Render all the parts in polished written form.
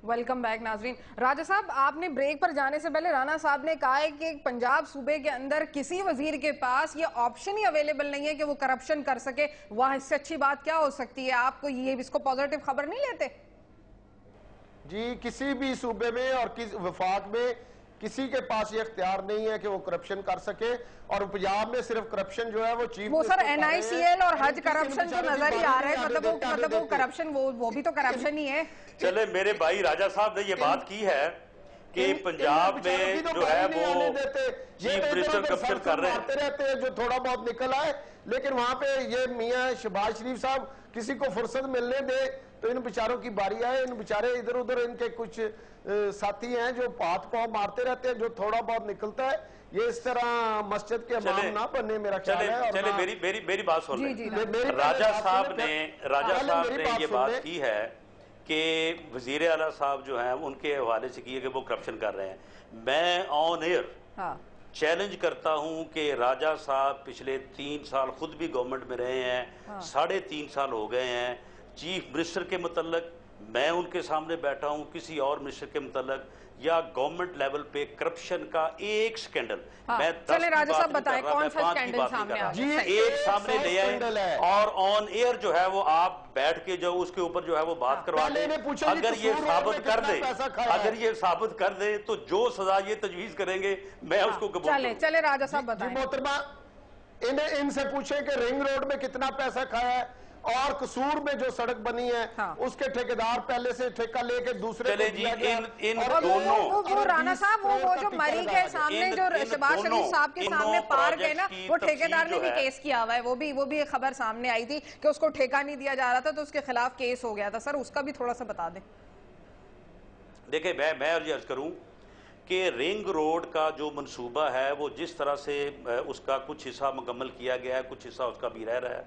Welcome back नाजरीन। राजा साहब, आपने ब्रेक पर जाने से पहले राणा साहब ने कहा है कि पंजाब सूबे के अंदर किसी वजीर के पास ये ऑप्शन ही अवेलेबल नहीं है कि वो करप्शन कर सके। वह इससे अच्छी बात क्या हो सकती है? आपको ये इसको पॉजिटिव खबर नहीं लेते? जी, किसी भी सूबे में और किस वफाक में किसी के पास ये इख्तियार नहीं है कि वो करप्शन कर सके। और पंजाब में सिर्फ करप्शन जो है वो चीफ वो सर NICL और हज करप्शन तो नजर ही आ रहा है। मतलब वो करप्शन वो भी तो करप्शन ही है। चले मेरे भाई राजा साहब ने ये बात की है कि पंजाब में जो है वो चीफ मिनिस्टर करप्शन कर रहे हैं, रहते हैं जो थोड़ा बहुत निकल आए, लेकिन वहां पे ये मियां शहबाज शरीफ साहब किसी को फुर्सत मिलने दे तो इन बेचारों की बारी आए। इन बेचारे इधर उधर इनके कुछ साथी हैं जो पात पाव मारते रहते हैं, जो थोड़ा बहुत निकलता है। ये इस तरह मस्जिद के इमाम ना बने, मेरा ख्याल है। चले मेरी बात सुन लें। राजा साहब ने ये बात की है कि वजीर आला साहब जो हैं उनके हवाले से की है कि वो करप्शन कर रहे हैं। मैं ऑन एयर चैलेंज करता हूं कि राजा साहब पिछले 3 साल खुद भी गवर्नमेंट में रहे हैं, 3.5 साल हो गए हैं। चीफ मिनिस्टर के मुतल्लक मैं उनके सामने बैठा हूं, किसी और मिनिस्टर के मुतल्लक या गवर्नमेंट लेवल पे करप्शन का एक स्कैंडल मैं 10 राजा साहब बताएं कौन सा स्कैंडल सामने आ गया? एक सामने ले आए और ऑन एयर जो है वो आप बैठ के जो उसके ऊपर जो है वो बात करवा ले। अगर ये साबित कर दे तो जो सजा ये तजवीज करेंगे मैं उसको कबूल। चले राजा साहब बताएं। मोहतरमा इनसे पूछे कि रिंग रोड में कितना पैसा खाया है और कसूर में जो सड़क बनी है उसके ठेकेदार पहले से ठेका लेके दूसरे को दिया गया। वो राणा साहब वो जो मरी के सामने जो शहबाज शरीफ साहब के सामने पार्क है ना, वो ठेकेदार ने भी केस किया हुआ है। वो भी एक खबर सामने आई थी कि उसको ठेका नहीं दिया जा रहा था तो उसके खिलाफ केस हो गया था। सर उसका भी थोड़ा सा बता दें। देखिए मैं अर्ज करूं कि रिंग रोड का जो मंसूबा है वो जिस तरह से उसका कुछ हिस्सा मुकम्मल किया गया है, कुछ हिस्सा उसका भी रह रहा है,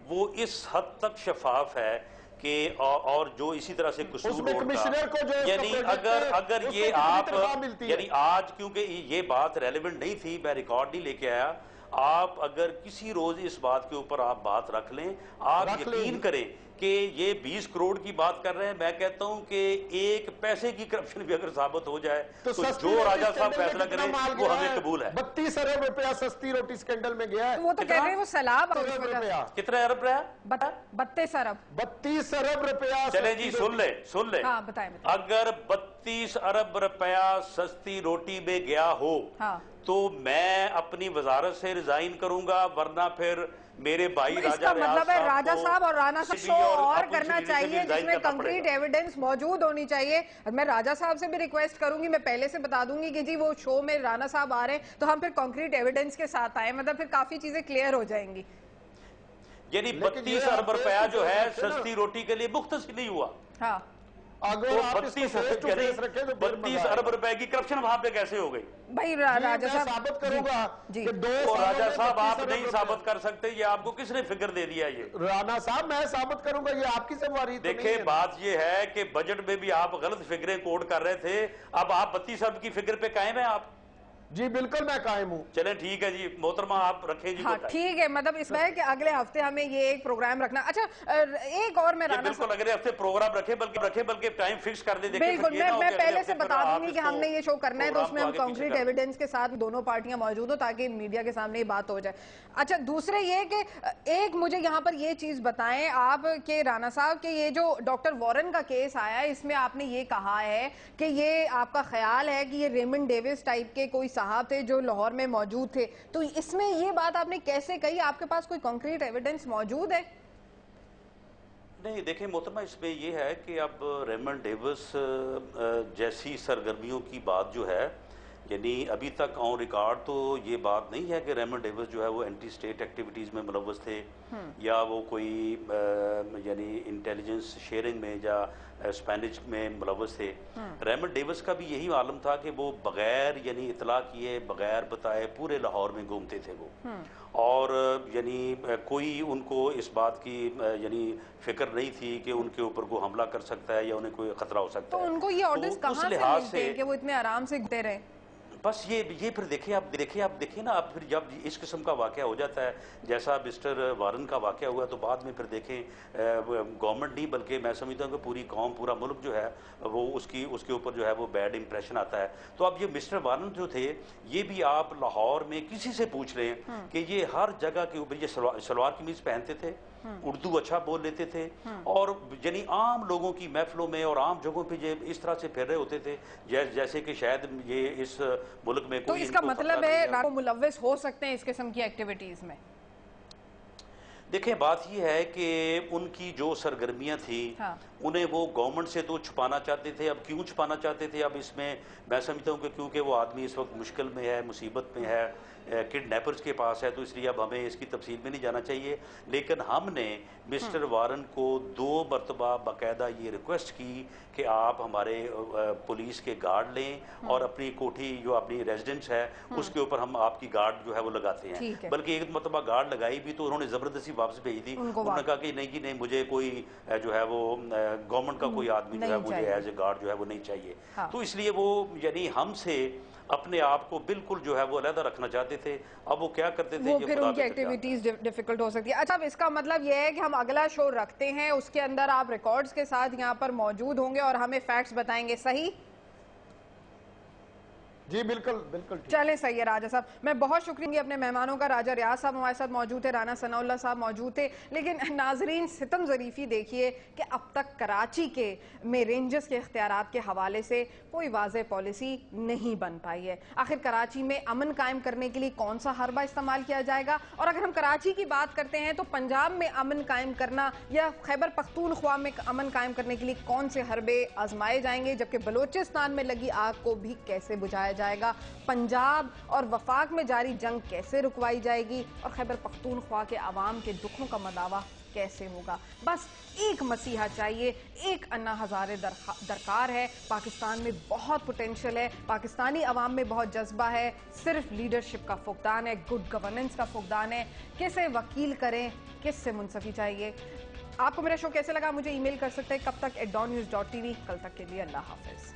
वो इस हद तक शफाफ है कि और जो इसी तरह से कसूर रोड का यानी अगर ये आप यानी आज क्योंकि ये बात रेलेवेंट नहीं थी, मैं रिकॉर्ड नहीं लेके आया। आप अगर किसी रोज इस बात के ऊपर आप बात रख लें, आप यकीन करें कि ये 20 करोड़ की बात कर रहे हैं। मैं कहता हूं कि एक पैसे की करप्शन भी अगर साबित हो जाए तो जो राजा साहब फैसला करें वो हमें कबूल है। 32 अरब रुपया सस्ती रोटी स्कैंडल में गया है। वो तो कह रहे हैं वो सैलाब कितने अरब रहा? 32 अरब 32 अरब रुपया। चले जी सुन ले बताएं। अगर 32 अरब रुपया सस्ती रोटी में गया हो तो मैं अपनी वजारत से रिजाइन करूंगा, वरना फिर मेरे भाई राजा मतलब है राजा साहब और राणा साहब शो और करना चाहिए जिसमें कंक्रीट एविडेंस मौजूद होनी चाहिए। मैं राजा साहब से भी रिक्वेस्ट करूंगी, मैं पहले से बता दूंगी कि जी वो शो में राणा साहब आ रहे हैं तो हम फिर कंक्रीट एविडेंस के साथ आए, मतलब फिर काफी चीजें क्लियर हो जाएंगी। यानी 32 अरब रुपया जो है सस्ती रोटी के लिए मुख्तसर नहीं हुआ। अगर तो 32 अरब रुपए की करप्शन वहां पे कैसे हो गई? भाई राजा साहब साबित करूंगा कि राजा साहब आप नहीं साबित कर सकते, ये आपको किसने फिगर दे दिया? ये राणा साहब मैं साबित करूंगा, ये आपकी जिम्मेदारी। देखिए बात ये है कि बजट में भी आप गलत फिगरें कोट कर रहे थे, अब आप 32 अरब की फिगर पे कायम है आप? जी बिल्कुल मैं कायम हूँ। चलें ठीक है जी, मोहतरमा आप रखें जी। हाँ ठीक है, मतलब इसमें कि अगले हफ्ते हमें ये एक प्रोग्राम रखना। अच्छा एक और मैं बिल्कुल अगले हफ्ते प्रोग्राम रखें, बल्कि टाइम फिक्स कर दे। बिल्कुल मैं पहले से बता दूंगी कि हमने ये शो करना है तो उसमें हम कंक्रीट एविडेंस के साथ दोनों पार्टियां मौजूद हो ताकि मीडिया के सामने ये बात हो जाए। अच्छा दूसरे ये कि एक मुझे यहाँ पर ये चीज बताएं आप कि राणा साहब के ये जो डॉक्टर वॉरेन का केस आया है इसमें आपने ये कहा है कि ये आपका ख्याल है कि ये रेमंड डेविस टाइप के कोई साहब थे जो लाहौर में मौजूद थे, तो इसमें ये बात आपने कैसे कही? आपके पास कोई कंक्रीट एविडेंस मौजूद है? नहीं देखिए मोहतरमा, इसमें यह है कि अब रेमंड डेविस जैसी सरगर्मियों की बात जो है, यानी अभी तक ऑन रिकॉर्ड तो ये बात नहीं है कि रेमंड डेविस जो है वो एंटी स्टेट एक्टिविटीज़ में मुलव्वस थे या वो कोई यानी इंटेलिजेंस शेयरिंग में या स्पेनिश में मुलव्वस थे। रेमंड डेविस का भी यही मालूम था कि वो बगैर यानी इतला किए, बगैर बताए पूरे लाहौर में घूमते थे वो, और यानी कोई उनको इस बात की यानी फिक्र नहीं थी कि उनके ऊपर कोई हमला कर सकता है या उन्हें कोई खतरा हो सकता है। तो उनको ये ऑर्डर्स कहाँ से मिलते हैं कि वो इतने आराम से घूमते रहे? बस ये फिर देखिए ना, आप फिर जब इस किस्म का वाकया हो जाता है जैसा मिस्टर वारन का वाकया हुआ, तो बाद में फिर देखें गवर्नमेंट नहीं बल्कि मैं समझता हूँ कि पूरी कौम, पूरा मुल्क जो है वो उसके ऊपर जो है वो बैड इंप्रेशन आता है। तो अब ये मिस्टर वारन जो थे, ये भी आप लाहौर में किसी से पूछ लें कि ये हर जगह के ऊपर ये सलवार कमीज पहनते थे, उर्दू अच्छा बोल लेते थे, और यानी आम लोगों की महफिलों में और आम जगहों पे ये इस तरह से फिर रहे होते थे जैसे कि शायद ये इस मुल्क में तो इसका मतलब है मुलव्विस हो सकते हैं इस किस्म की एक्टिविटीज में। देखें, बात यह है कि उनकी जो सरगर्मियां थी, हाँ। उन्हें वो गवर्नमेंट से तो छुपाना चाहते थे। अब क्यों छुपाना चाहते थे, अब इसमें मैं समझता हूँ कि क्योंकि वो आदमी इस वक्त मुश्किल में है, मुसीबत में है, किडनैपर्स के पास है, तो इसलिए अब हमें इसकी तफसील में नहीं जाना चाहिए। लेकिन हमने मिस्टर वारन को 2 मरतबा बाकायदा ये रिक्वेस्ट की कि आप हमारे पुलिस के गार्ड लें और अपनी कोठी जो अपनी रेजिडेंस है उसके ऊपर हम आपकी गार्ड जो है वो लगाते हैं। बल्कि 1 मरतबा गार्ड लगाई भी तो उन्होंने ज़बरदस्ती वापस भेज दी। उन्होंने कहा कि नहीं जी नहीं, मुझे कोई जो है वो गवर्नमेंट का कोई आदमी जो है मुझे एज ए गार्ड जो है वो नहीं चाहिए। हाँ। तो इसलिए वो यानी हमसे अपने आप को बिल्कुल जो है वो अलग रखना चाहते थे। अब वो क्या करते थे, वो फिर उनकी एक्टिविटीज डिफिकल्ट हो सकती है। अच्छा, अब इसका मतलब ये है कि हम अगला शो रखते हैं, उसके अंदर आप रिकॉर्ड्स के साथ यहाँ पर मौजूद होंगे और हमें फैक्ट्स बताएंगे, सही? जी बिल्कुल बिल्कुल। चले, सही है राजा साहब। मैं बहुत शुक्रिया अपने मेहमानों का। राजा रियाज साहब हमारे साथ मौजूद थे, राना सनाउल्लाह साहब मौजूद थे। लेकिन नाजरीन, सितम ज़रीफ़ी देखिए कि अब तक कराची के में रेंजर्स के इख्तियारात के हवाले से कोई वाज़ेह पॉलिसी नहीं बन पाई है। आखिर कराची में अमन कायम करने के लिए कौन सा हरबा इस्तेमाल किया जाएगा? और अगर हम कराची की बात करते हैं तो पंजाब में अमन कायम करना या खैबर पख्तूनख्वा में अमन कायम करने के लिए कौन से हरबे आजमाए जाएंगे? जबकि बलोचिस्तान में लगी आग को भी कैसे बुझाया जाएगा? पंजाब और वफाक में जारी जंग कैसे रुकवाई जाएगी? और खैबर पख्तूनख्वा के अवाम के दुखों का मदावा कैसे होगा? बस एक मसीहा चाहिए, एक अन्ना हज़ारे दरकार है। पाकिस्तान में बहुत पोटेंशियल है, पाकिस्तानी अवाम में बहुत जज्बा है, सिर्फ लीडरशिप का फुकदान है, गुड गवर्नेंस का फुकदान है। किसे वकील करें, किससे मुंसफी चाहिए? आपको मेरा शो कैसे लगा मुझे ईमेल कर सकते हैं कब तक @dawnnews.tv। कल तक के लिए अल्लाह हाफिज।